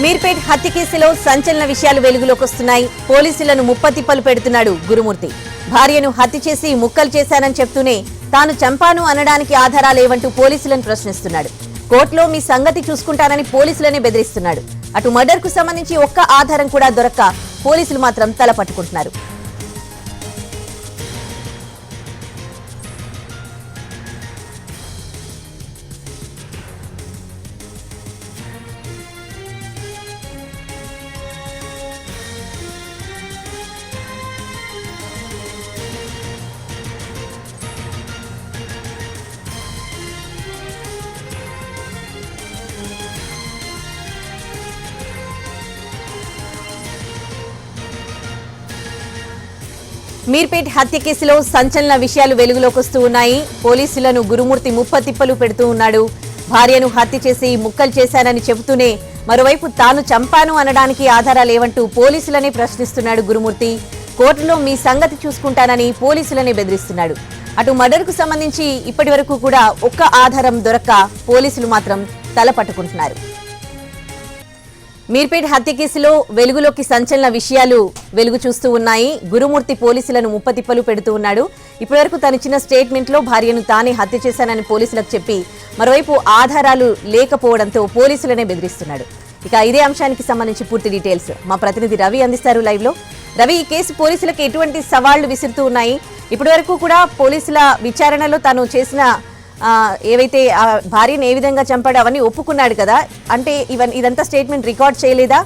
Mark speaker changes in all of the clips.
Speaker 1: మీర్పేట్ హత్య కేసులో సంచలన విషయాలు వెలుగులోకి వస్తున్నాయి. పోలీసులను ముప్పతిప్పలు పెడుతున్నాడు గురుమూర్తి. భార్యను హత్య చేసి ముక్కలు చేశానని చెప్తూనే తాను చంపాను అనడానికి ఆధారాలేవంటూ పోలీసులను ప్రశ్నిస్తున్నాడు. కోర్టులో మీ సంగతి చూసుకుంటానని పోలీసులనే బెదిరిస్తున్నాడు. అటు మర్డర్ కు సంబంధించి ఒక్క ఆధారం కూడా దొరక్క పోలీసులు మాత్రం తల పట్టుకుంటున్నారు. మీర్పేట్ హత్య కేసులో సంచలన విషయాలు వెలుగులోకి వస్తూ ఉన్నాయి. పోలీసులను గురుమూర్తి ముప్పతిప్పలు పెడుతూ ఉన్నాడు. భార్యను హత్య చేసి ముక్కలు చేశానని చెబుతూనే మరోవైపు తాను చంపాను అనడానికి ఆధారాలేవంటూ పోలీసులనే ప్రశ్నిస్తున్నాడు గురుమూర్తి. కోర్టులో మీ సంగతి చూసుకుంటానని పోలీసులనే బెదిరిస్తున్నాడు. అటు మర్డర్ కు సంబంధించి ఇప్పటి వరకు కూడా ఒక్క ఆధారం దొరక్క పోలీసులు మాత్రం తల పట్టుకుంటున్నారు. మీర్పేట్ హత్య కేసులో వెలుగులోకి సంచలన విషయాలు వెలుగు చూస్తూ ఉన్నాయి. గురుమూర్తి పోలీసులను ముప్పతిప్పలు పెడుతూ ఉన్నాడు. ఇప్పటివరకు తను ఇచ్చిన స్టేట్మెంట్ లో భార్యను తానే హత్య చేశానని పోలీసులకు చెప్పి మరోవైపు ఆధారాలు లేకపోవడంతో పోలీసులనే బెదిరిస్తున్నాడు. ఇక ఇదే అంశానికి సంబంధించి పూర్తి డీటెయిల్స్ మా ప్రతినిధి రవి అందిస్తారు లైవ్ లో. రవి, ఈ కేసు పోలీసులకు ఎటువంటి సవాళ్లు విసురుతూ ఉన్నాయి? ఇప్పటివరకు కూడా పోలీసుల విచారణలో తాను చేసిన ఏవైతే భార్యను ఏ విధంగా చంపాడో అవన్నీ ఒప్పుకున్నాడు కదా, అంటే ఇదంతా స్టేట్మెంట్ రికార్డ్ చేయలేదా?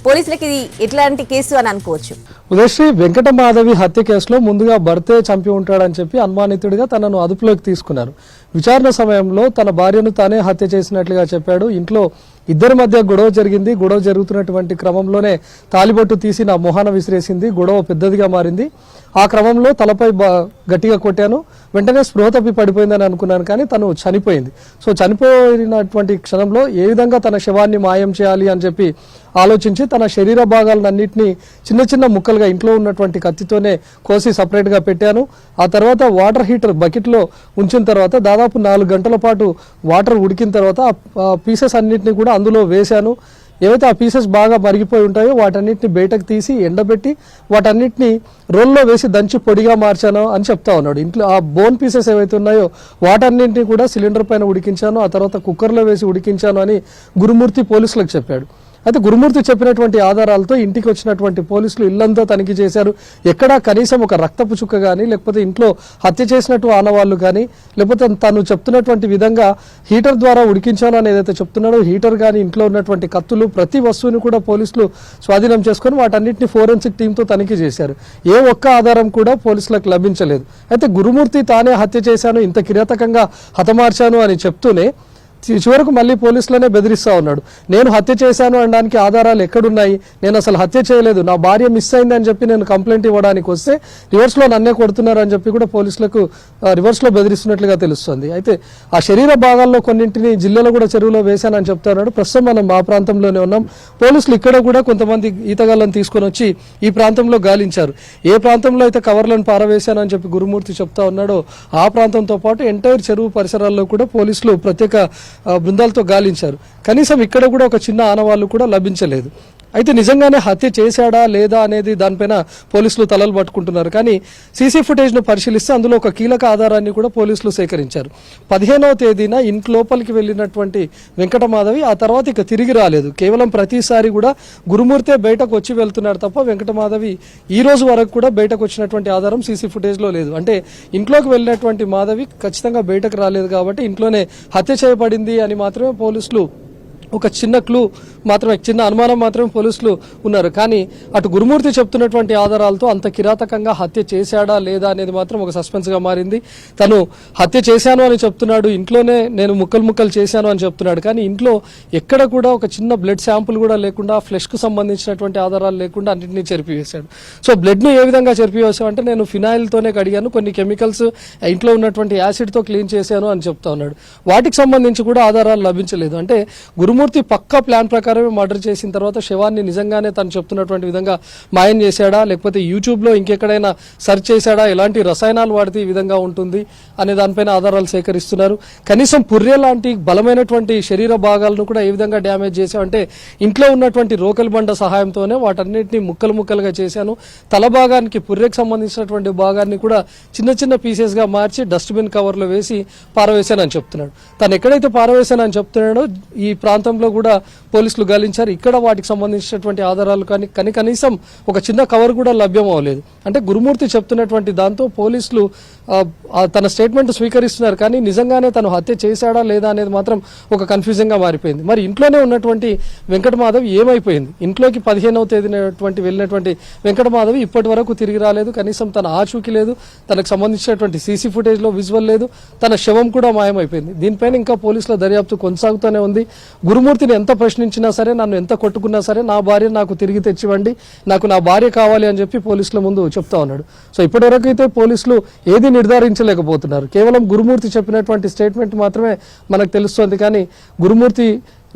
Speaker 1: పోలీసులకి ఇది ఎట్లాంటి కేసు అని అనుకోవచ్చు?
Speaker 2: ఉదయశ్రీ వెంకట మాధవి హత్య కేసులో ముందుగా భర్తే చంపి ఉంటాడని చెప్పి అనుమానితుడిగా తనను అదుపులోకి తీసుకున్నారు. విచారణ సమయంలో తన భార్యను తానే హత్య చేసినట్లుగా చెప్పాడు. ఇంట్లో ఇద్దరి మధ్య గొడవ జరిగింది. గొడవ జరుగుతున్నటువంటి క్రమంలోనే తాలిబొట్టు తీసి నా మొహాన విసిరేసింది. గొడవ పెద్దదిగా మారింది. ఆ క్రమంలో తలపై గట్టిగా కొట్టాను. వెంటనే స్పృహ తప్పి పడిపోయిందని అనుకున్నాను, కానీ తను చనిపోయింది. సో చనిపోయినటువంటి క్షణంలో ఏ విధంగా తన శవాన్ని మాయం చేయాలి అని చెప్పి ఆలోచించి తన శరీర భాగాలన్నింటినీ చిన్న చిన్న ముక్కలుగా ఇంట్లో ఉన్నటువంటి కత్తితోనే కోసి సపరేట్గా పెట్టాను. ఆ తర్వాత వాటర్ హీటర్ బకెట్లో ఉంచిన తర్వాత దాదాపు 4 గంటల పాటు వాటర్ ఉడికిన తర్వాత ఆ పీసెస్ అన్నింటినీ కూడా అందులో వేశాను. ఏవైతే ఆ పీసెస్ బాగా మరిగిపోయి ఉంటాయో వాటన్నిటిని బయటకు తీసి ఎండబెట్టి వాటన్నిటిని రోల్లో వేసి దంచి పొడిగా మార్చాను అని చెప్తా ఉన్నాడు. ఇంట్లో ఆ బోన్ పీసెస్ ఏవైతే ఉన్నాయో వాటన్నింటినీ కూడా సిలిండర్ పైన ఉడికించాను, ఆ తర్వాత కుక్కర్లో వేసి ఉడికించాను అని గురుమూర్తి పోలీసులకు చెప్పాడు. అయితే గురుమూర్తి చెప్పినటువంటి ఆధారాలతో ఇంటికి వచ్చినటువంటి పోలీసులు ఇల్లంతా తనిఖీ చేశారు. ఎక్కడా కనీసం ఒక రక్తపు చుక్క కానీ, లేకపోతే ఇంట్లో హత్య చేసినట్టు ఆనవాళ్లు కానీ, లేకపోతే తను చెప్తున్నటువంటి విధంగా హీటర్ ద్వారా ఉడికించాను అని ఏదైతే చెప్తున్నాడో హీటర్ కానీ, ఇంట్లో ఉన్నటువంటి కత్తులు, ప్రతి వస్తువుని కూడా పోలీసులు స్వాధీనం చేసుకుని వాటన్నిటిని ఫోరెన్సిక్ టీంతో తనిఖీ చేశారు. ఏ ఒక్క ఆధారం కూడా పోలీసులకు లభించలేదు. అయితే గురుమూర్తి తానే హత్య చేశాను, ఇంత కిరాతకంగా హతమార్చాను అని చెప్తూనే చివరకు మళ్ళీ పోలీసులనే బెదిరిస్తా ఉన్నాడు. నేను హత్య చేశాను అనడానికి ఆధారాలు ఎక్కడున్నాయి? నేను అసలు హత్య చేయలేదు, నా భార్య మిస్ అయింది అని చెప్పి నేను కంప్లైంట్ ఇవ్వడానికి వస్తే రివర్స్లో నన్నే కొడుతున్నారు అని చెప్పి కూడా పోలీసులకు రివర్స్లో బెదిరిస్తున్నట్లుగా తెలుస్తుంది. అయితే ఆ శరీర భాగాల్లో కొన్నింటిని జిల్లాలో కూడా చెరువులో వేశానని చెప్తున్నాడు. ప్రస్తుతం మనం మా ప్రాంతంలోనే ఉన్నాం. పోలీసులు ఇక్కడ కూడా కొంతమంది ఈతగాళ్ళని తీసుకొని వచ్చి ఈ ప్రాంతంలో గాలించారు. ఏ ప్రాంతంలో అయితే కవర్లను పారవేశానని చెప్పి గురుమూర్తి చెప్తా ఉన్నాడో ఆ ప్రాంతంతో పాటు ఎంటైర్ చెరువు పరిసరాల్లో కూడా పోలీసులు ప్రత్యేక బృందాలతో గాలించారు. కనీసం ఇక్కడ కూడా ఒక చిన్న ఆనవాళ్లు కూడా లభించలేదు. అయితే నిజంగానే హత్య చేశాడా లేదా అనేది దానిపైన పోలీసులు తలలు పట్టుకుంటున్నారు. కానీ సీసీ ఫుటేజ్ను పరిశీలిస్తే అందులో ఒక కీలక ఆధారాన్ని కూడా పోలీసులు సేకరించారు. 15వ తేదీన ఇంటి లోపలికి వెళ్ళినటువంటి వెంకట మాధవి ఆ తర్వాత ఇక తిరిగి రాలేదు. కేవలం ప్రతిసారి కూడా గురుమూర్తే బయటకు వచ్చి వెళ్తున్నాడు తప్ప వెంకట మాధవి ఈ రోజు వరకు కూడా బయటకు వచ్చినటువంటి ఆధారం సీసీ ఫుటేజ్లో లేదు. అంటే ఇంట్లోకి వెళ్ళినటువంటి మాధవి ఖచ్చితంగా బయటకు రాలేదు కాబట్టి ఇంట్లోనే హత్య చేయబడింది అని మాత్రమే పోలీసులు ఒక చిన్న క్లూ మాత్రమే, చిన్న అనుమానం మాత్రమే పోలీసులు ఉన్నారు. కానీ అటు గురుమూర్తి చెప్తున్నటువంటి ఆధారాలతో అంత కిరాతకంగా హత్య చేశాడా లేదా అనేది మాత్రం ఒక సస్పెన్స్గా మారింది. తను హత్య చేశాను అని చెప్తున్నాడు, ఇంట్లోనే నేను ముక్కలు చేశాను అని చెప్తున్నాడు. కానీ ఇంట్లో ఎక్కడ కూడా ఒక చిన్న బ్లడ్ శాంపుల్ కూడా లేకుండా, ఫ్లెష్కు సంబంధించినటువంటి ఆధారాలు లేకుండా అన్నింటినీ చెరిపివేశాడు. సో బ్లడ్ను ఏ విధంగా చెరిపివేశామంటే నేను ఫినాయిల్తోనే కడిగాను, కొన్ని కెమికల్స్ ఇంట్లో ఉన్నటువంటి యాసిడ్తో క్లీన్ చేశాను అని చెప్తా ఉన్నాడు. వాటికి సంబంధించి కూడా ఆధారాలు లభించలేదు. అంటే గురుమూర్తి పక్కా ప్లాన్ ప్రకారం ప్రకారమే మర్డర్ చేసిన తర్వాత శవాన్ని నిజంగానే తను చెప్తున్నటువంటి విధంగా మాయం చేశాడా, లేకపోతే యూట్యూబ్లో ఇంకెక్కడైనా సెర్చ్ చేశాడా, ఎలాంటి రసాయనాలు వాడితే ఈ విధంగా ఉంటుంది అనే దానిపైన ఆధారాలు సేకరిస్తున్నారు. కనీసం పుర్రె లాంటి బలమైనటువంటి శరీర భాగాలను కూడా ఏ విధంగా డ్యామేజ్ చేశామంటే ఇంట్లో ఉన్నటువంటి రోకలి బండ సహాయంతోనే వాటన్నిటిని ముక్కలు ముక్కలుగా చేశాను. తల భాగానికి పుర్రెకి సంబంధించినటువంటి భాగాన్ని కూడా చిన్న చిన్న పీసెస్గా మార్చి డస్ట్బిన్ కవర్లో వేసి పారవేశానని చెప్తున్నాడు. తను ఎక్కడైతే పారవేశానని చెప్తున్నాడో ఈ ప్రాంతంలో కూడా పోలీసులు గాలించారు. ఇక్కడ వాటికి సంబంధించినటువంటి ఆధారాలు కానీ కనీసం ఒక చిన్న కవర్ కూడా లభ్యం అవ్వలేదు. అంటే గురుమూర్తి చెప్తున్నటువంటి దాంతో పోలీసులు తన స్టేట్మెంట్ స్వీకరిస్తున్నారు, కానీ నిజంగానే తను హత్య చేశాడా లేదా అనేది మాత్రం ఒక కన్ఫ్యూజింగ్గా మారిపోయింది. మరి ఇంట్లోనే ఉన్నటువంటి వెంకటమాధవ్ ఏమైపోయింది? ఇంట్లోకి 15వ తేదీన వెళ్ళినటువంటి వెంకటమాధవ్ ఇప్పటి వరకు తిరిగి రాలేదు. కనీసం తన ఆచూకీ లేదు, తనకు సంబంధించినటువంటి సీసీ ఫుటేజ్లో విజువల్ లేదు, తన శవం కూడా మాయమైపోయింది. దీనిపైన ఇంకా పోలీసుల దర్యాప్తు కొనసాగుతూనే ఉంది. గురుమూర్తిని ఎంత ప్రశ్నించినా సరే, నన్ను ఎంత కొట్టుకున్నా సరే నా భార్య నాకు తిరిగి తెచ్చివ్వండి, నాకు నా భార్య కావాలి అని చెప్పి పోలీసుల ముందు చెప్తా ఉన్నాడు. సో ఇప్పటివరకు అయితే పోలీసులు ఏది నిర్ధారించలేకపోతున్నారు. కేవలం గురుమూర్తి చెప్పినటువంటి స్టేట్మెంట్ మాత్రమే మనకు తెలుస్తోంది. కానీ గురుమూర్తి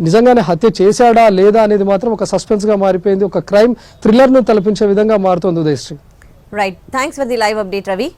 Speaker 2: నిజంగానే హత్య చేశాడా లేదా అనేది మాత్రం ఒక సస్పెన్స్గా మారిపోయింది. ఒక క్రైమ్ థ్రిల్లర్ను తలపించే విధంగా మారుతోంది Udayasri.
Speaker 1: Right, thanks for the live update Ravi.